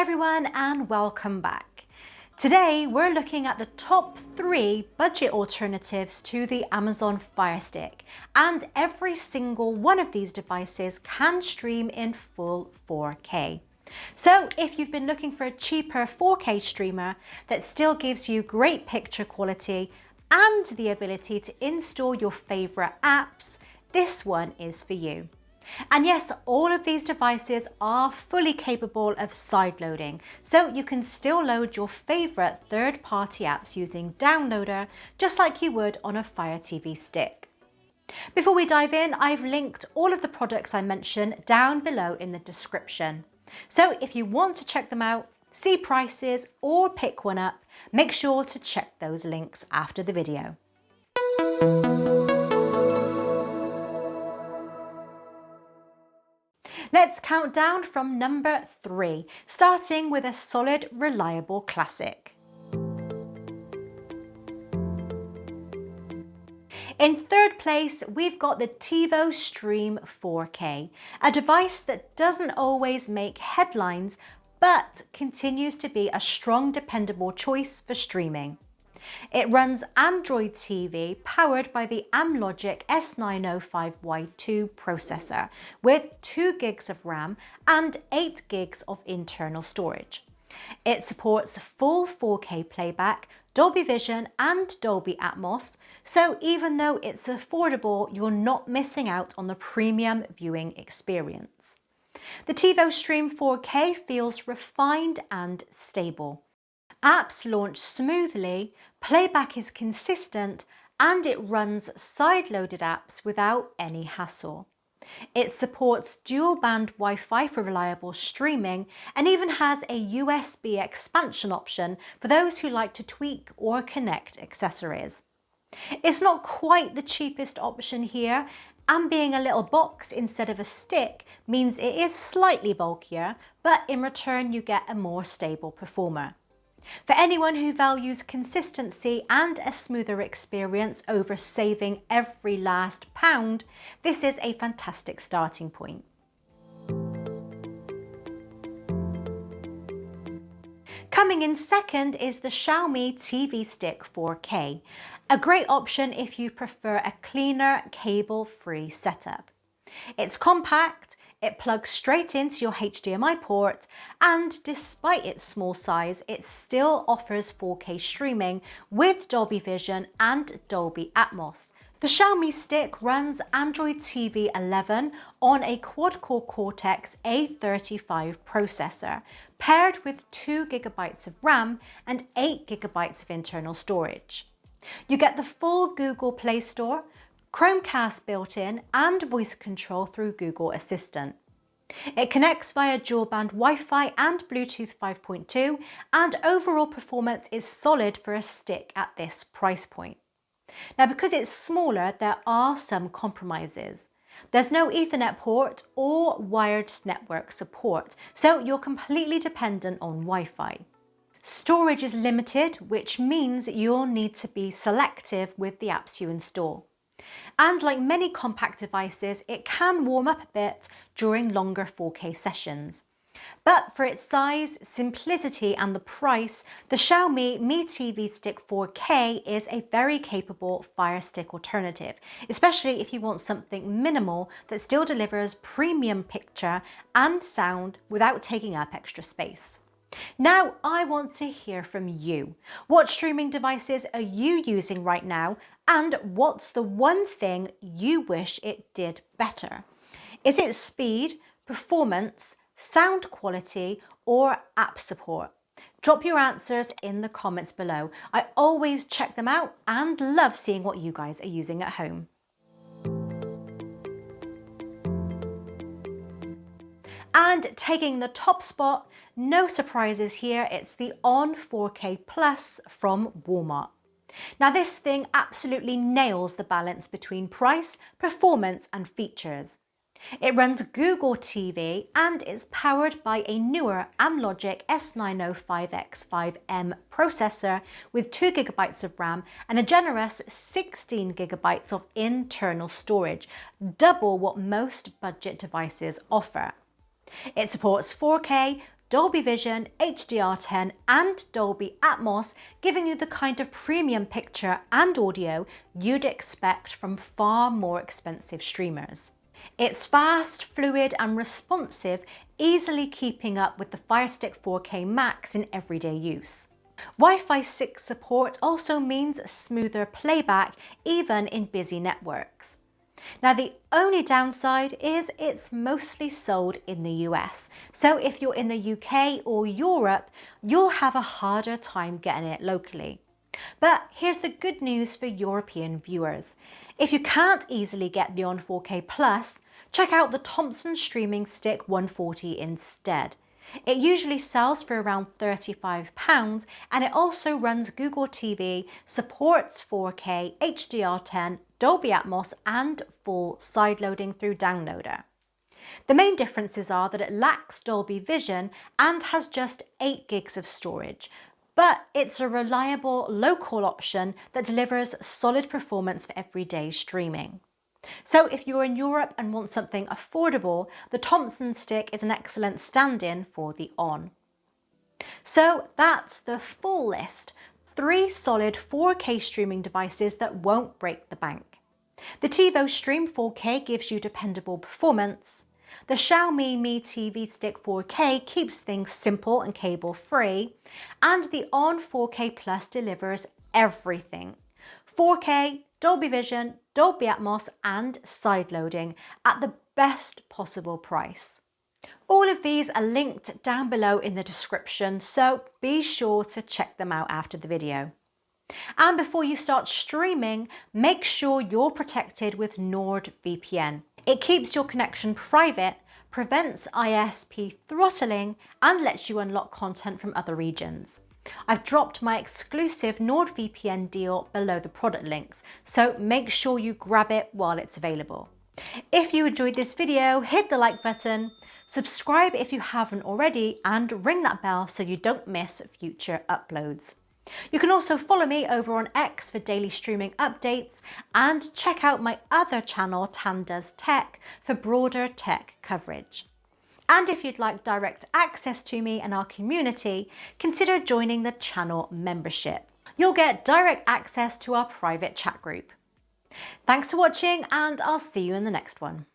everyone and welcome back. Today we're looking at the top 3 budget alternatives to the Amazon Firestick, and every single one of these devices can stream in full 4K. So if you've been looking for a cheaper 4K streamer that still gives you great picture quality and the ability to install your favorite apps, this one is for you. And yes, all of these devices are fully capable of sideloading, so you can still load your favorite third-party apps using Downloader, just like you would on a Fire TV Stick. Before we dive in, I've linked all of the products I mentioned down below in the description. So if you want to check them out, see prices, or pick one up, make sure to check those links after the video. Let's count down from number 3, starting with a solid, reliable classic. In third place, we've got the TiVo Stream 4K, a device that doesn't always make headlines, but continues to be a strong, dependable choice for streaming. It runs Android TV powered by the Amlogic S905Y2 processor with 2 gigs of RAM and 8 gigs of internal storage. It supports full 4K playback, Dolby Vision and Dolby Atmos, so even though it's affordable, you're not missing out on the premium viewing experience. The TiVo Stream 4K feels refined and stable. Apps launch smoothly, playback is consistent, and it runs side-loaded apps without any hassle. It supports dual-band Wi-Fi for reliable streaming and even has a USB expansion option for those who like to tweak or connect accessories. It's not quite the cheapest option here, and being a little box instead of a stick means it is slightly bulkier, but in return you get a more stable performer. For anyone who values consistency and a smoother experience over saving every last pound, this is a fantastic starting point. Coming in second is the Xiaomi TV Stick 4K, a great option if you prefer a cleaner, cable-free setup. It's compact, it plugs straight into your HDMI port, and despite its small size, it still offers 4K streaming with Dolby Vision and Dolby Atmos. The Xiaomi Stick runs Android TV 11 on a quad-core Cortex A35 processor, paired with 2 GB of RAM and 8 GB of internal storage. You get the full Google Play Store, Chromecast built in, and voice control through Google Assistant. It connects via dual-band Wi-Fi and Bluetooth 5.2, and overall performance is solid for a stick at this price point. Now, because it's smaller, there are some compromises. There's no Ethernet port or wired network support, so you're completely dependent on Wi-Fi. Storage is limited, which means you'll need to be selective with the apps you install. And like many compact devices, it can warm up a bit during longer 4K sessions. But for its size, simplicity and the price, the Xiaomi Mi TV Stick 4K is a very capable Fire Stick alternative, especially if you want something minimal that still delivers premium picture and sound without taking up extra space. Now, I want to hear from you. What streaming devices are you using right now, and what's the one thing you wish it did better? Is it speed, performance, sound quality, or app support? Drop your answers in the comments below. I always check them out and love seeing what you guys are using at home. And taking the top spot, no surprises here, it's the On 4K Plus from Walmart. Now this thing absolutely nails the balance between price, performance and features. It runs Google TV and is powered by a newer Amlogic S905X5M processor with 2 GB of RAM and a generous 16 GB of internal storage, double what most budget devices offer. It supports 4K, Dolby Vision, HDR10 and Dolby Atmos, giving you the kind of premium picture and audio you'd expect from far more expensive streamers. It's fast, fluid and responsive, easily keeping up with the Firestick 4K Max in everyday use. Wi-Fi 6 support also means smoother playback even in busy networks. Now the only downside is it's mostly sold in the US, so if you're in the UK or Europe, you'll have a harder time getting it locally. But here's the good news for European viewers. If you can't easily get the on 4K Plus, check out the Thomson Streaming Stick 140 instead. It usually sells for around £35 and it also runs Google TV, supports 4K, HDR10, Dolby Atmos and full sideloading through Downloader. The main differences are that it lacks Dolby Vision and has just 8 gigs of storage, but it's a reliable local option that delivers solid performance for everyday streaming. So if you're in Europe and want something affordable, the Thomson Stick is an excellent stand-in for the On. So that's the full list. 3 solid 4K streaming devices that won't break the bank. The TiVo Stream 4K gives you dependable performance. The Xiaomi Mi TV Stick 4K keeps things simple and cable-free. And the On 4K Plus delivers everything. 4K, Dolby Vision, Dolby Atmos and sideloading at the best possible price. All of these are linked down below in the description, so be sure to check them out after the video. And before you start streaming, make sure you're protected with NordVPN. It keeps your connection private, prevents ISP throttling, and lets you unlock content from other regions. I've dropped my exclusive NordVPN deal below the product links, so make sure you grab it while it's available. If you enjoyed this video, hit the like button, subscribe if you haven't already, and ring that bell so you don't miss future uploads. You can also follow me over on X for daily streaming updates and check out my other channel, unboxd.tech, for broader tech coverage. And if you'd like direct access to me and our community, consider joining the channel membership. You'll get direct access to our private chat group. Thanks for watching and I'll see you in the next one.